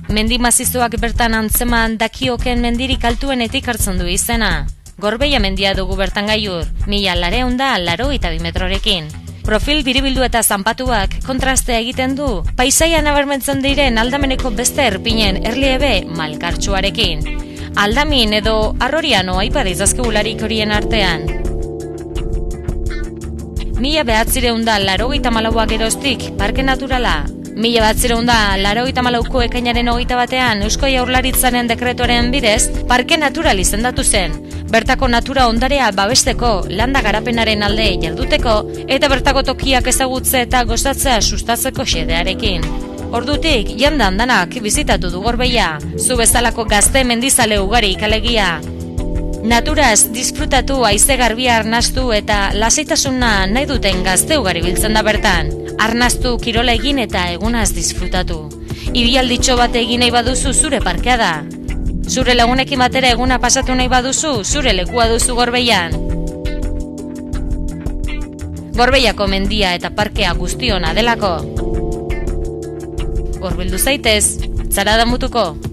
Mendi mazizoak bertan antzeman dakioken mendirik altuenetik hartzen du izena. Gorbeia mendia dugu bertan gailur, 1282 metrorekin. Profil biribildu eta zanpatuak kontrastea egiten du, paisaia nabarmentzen diren aldameneko beste erpinen erliebe malkartsuarekin. Aldamin edo arroriano aipa dizazkegularik horien artean. 1984 geroztik parke naturala. 1984ko ekainaren 21 Eusko Jaurlaritzaren dekretuaren bidez parke natural izendatu zen. Bertako natura ondarea babesteko, landa garapenaren alde jarduteko eta bertako tokiak ezagutze eta gozatzea sustatzeko xedearekin. Ordutik, jandan danak bizitatu du Gorbeia, zu bezalako gazte mendizale ugari alegia. Naturaz disfrutatu haize garbia arnastu eta lasaitasuna nahi duten gazte ugari biltzen da bertan. Arnastu kirola egin eta egunaz disfrutatu. Ibialditxo bat egin nahi baduzu zure parkea da. Zure lagunekin batera eguna pasatu nahi baduzu zure lekua duzu Gorbeian. Gorbeiako mendia eta parkea guztiona delako. Hurbildu zaitez, zara damutuko.